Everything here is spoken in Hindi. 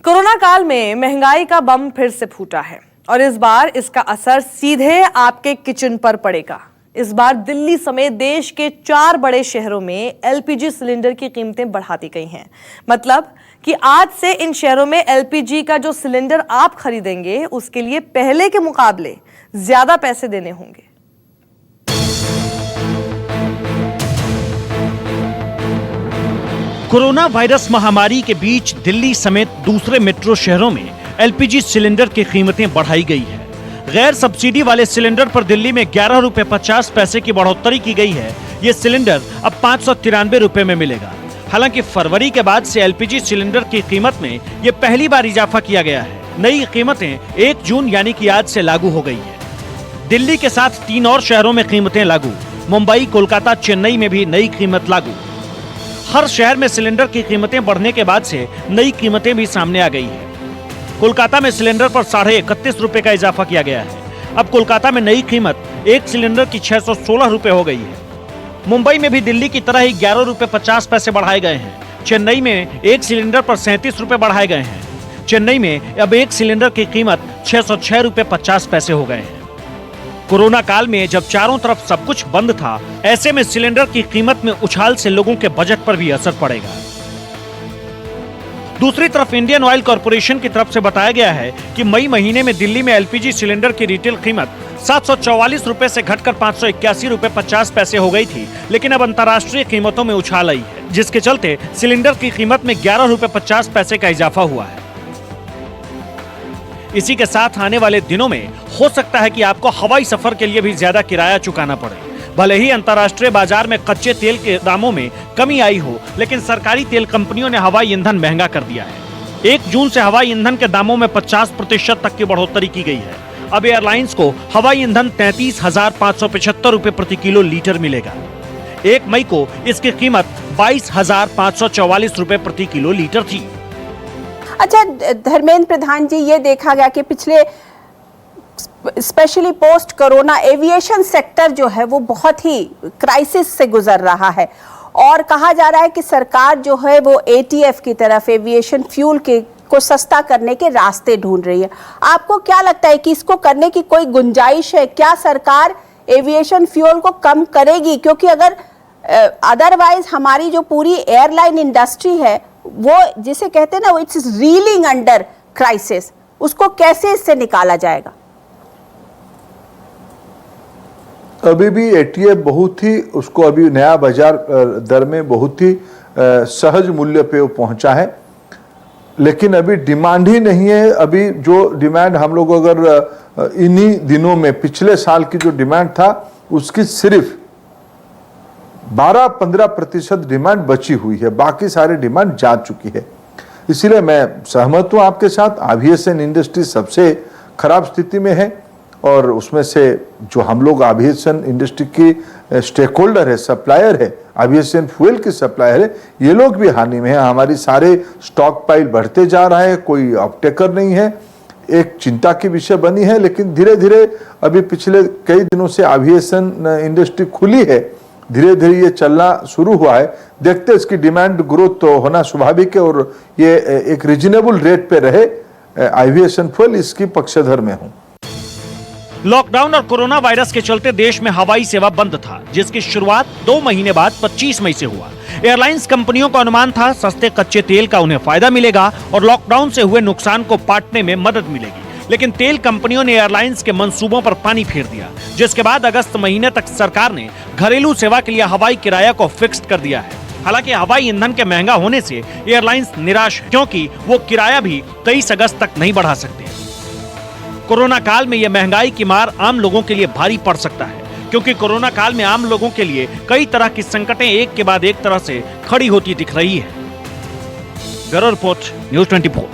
कोरोना काल में महंगाई का बम फिर से फूटा है और इस बार इसका असर सीधे आपके किचन पर पड़ेगा। इस बार दिल्ली समेत देश के 4 बड़े शहरों में एलपीजी सिलेंडर की कीमतें बढ़ा दी गई हैं। मतलब कि आज से इन शहरों में एलपीजी का जो सिलेंडर आप खरीदेंगे उसके लिए पहले के मुकाबले ज्यादा पैसे देने होंगे। कोरोना वायरस महामारी के बीच दिल्ली समेत दूसरे मेट्रो शहरों में एलपीजी सिलेंडर की कीमतें बढ़ाई गई है। गैर सब्सिडी वाले सिलेंडर पर दिल्ली में 11 रुपए 50 पैसे की बढ़ोतरी की गई है। ये सिलेंडर अब 593 रुपए में मिलेगा। हालांकि फरवरी के बाद से एलपीजी सिलेंडर की कीमत में ये पहली बार इजाफा किया गया है। नई कीमतें 1 जून यानी कि आज से लागू हो गई है। दिल्ली के साथ 3 और शहरों में कीमतें लागू। मुंबई, कोलकाता, चेन्नई में भी नई कीमत लागू। हर शहर में सिलेंडर की कीमतें बढ़ने के बाद से नई कीमतें भी सामने आ गई है। कोलकाता में सिलेंडर पर 31.5 रुपए का इजाफा किया गया है। अब कोलकाता में नई कीमत एक सिलेंडर की 616 रुपए हो गई है। मुंबई में भी दिल्ली की तरह ही 11 रुपए 50 पैसे बढ़ाए गए हैं। चेन्नई में एक सिलेंडर पर 37 रुपए बढ़ाए गए हैं। चेन्नई में अब एक सिलेंडर की कीमत 606 रुपए 50 पैसे हो गए हैं। कोरोना काल में जब चारों तरफ सब कुछ बंद था, ऐसे में सिलेंडर की कीमत में उछाल से लोगों के बजट पर भी असर पड़ेगा। दूसरी तरफ इंडियन ऑयल कॉर्पोरेशन की तरफ से बताया गया है कि मई महीने में दिल्ली में एलपीजी सिलेंडर की रिटेल कीमत 744 रुपए से घटकर 581 रुपए 50 पैसे हो गई थी, लेकिन अब अंतर्राष्ट्रीय कीमतों में उछाल आई है, जिसके चलते सिलेंडर की कीमत में 11 रुपए 50 पैसे का इजाफा हुआ है। इसी के साथ आने वाले दिनों में हो सकता है कि आपको हवाई सफर के लिए भी ज्यादा किराया चुकाना पड़े। भले ही अंतर्राष्ट्रीय बाजार में कच्चे तेल के दामों में कमी आई हो, लेकिन सरकारी तेल कंपनियों ने हवाई ईंधन महंगा कर दिया है। 1 जून से हवाई ईंधन के दामों में 50% तक की बढ़ोतरी की गई है। अब एयरलाइंस को हवाई ईंधन 33,575 रुपए प्रति किलो लीटर मिलेगा। 1 मई को इसकी कीमत 22,544 रुपए प्रति किलो लीटर थी। अच्छा धर्मेंद्र प्रधान जी, ये देखा गया कि पिछले specially post corona aviation sector जो है वो बहुत ही क्राइसिस से गुजर रहा है और कहा जा रहा है कि सरकार जो है वो एटीएफ की तरफ एविएशन फ्यूल के को सस्ता करने के रास्ते ढूंढ रही है। आपको क्या लगता है कि इसको करने की कोई गुंजाइश है? क्या सरकार एविएशन फ्यूल को कम करेगी? क्योंकि अगर अदरवाइज हमारी जो पूरी एयरलाइन इंडस्ट्री है वो जिसे कहते हैं ना वो इट्स रीलिंग अंडर क्राइसिस, उसको कैसे इससे निकाला जाएगा? अभी भी एटीएफ बहुत ही उसको अभी नया बाजार दर में बहुत ही सहज मूल्य पे पहुंचा है, लेकिन अभी डिमांड ही नहीं है। अभी जो डिमांड हम लोग अगर इन्हीं दिनों में पिछले साल की जो डिमांड था उसकी सिर्फ 12-15% डिमांड बची हुई है, बाकी सारे डिमांड जा चुकी है। इसीलिए मैं सहमत हूं आपके साथ। एविएशन इंडस्ट्री सबसे खराब स्थिति में है और उसमें से जो हम लोग एविएशन इंडस्ट्री की स्टेक होल्डर है, सप्लायर है, एविएशन फ्यूल की सप्लायर है, ये लोग भी हानि में है। हमारी सारे स्टॉक पाइल बढ़ते जा रहा है, कोई ऑपटेकर नहीं है, एक चिंता की विषय बनी है। लेकिन धीरे धीरे अभी पिछले कई दिनों से एविएशन इंडस्ट्री खुली है, धीरे धीरे ये चलना शुरू हुआ है। देखते इसकी डिमांड ग्रोथ तो होना स्वाभाविक है और ये एक रीजनेबल रेट पे रहे एविएशन फ्यूल, इसकी पक्षधर में हूं। लॉकडाउन और कोरोना वायरस के चलते देश में हवाई सेवा बंद था, जिसकी शुरुआत 2 महीने बाद 25 मई से हुआ। एयरलाइंस कंपनियों का अनुमान था सस्ते कच्चे तेल का उन्हें फायदा मिलेगा और लॉकडाउन से हुए नुकसान को पाटने में मदद मिलेगी, लेकिन तेल कंपनियों ने एयरलाइंस के मंसूबों पर पानी फेर दिया, जिसके बाद अगस्त महीने तक सरकार ने घरेलू सेवा के लिए हवाई किराया को फिक्स्ड कर दिया है। हालांकि हवाई ईंधन के महंगा होने से एयरलाइंस निराश है, क्योंकि वो किराया भी 23 अगस्त तक नहीं बढ़ा सकते। कोरोना काल में यह महंगाई की मार आम लोगों के लिए भारी पड़ सकता है, क्योंकि कोरोना काल में आम लोगों के लिए कई तरह की संकटें एक के बाद एक तरह से खड़ी होती दिख रही है। Bureau report, news 24।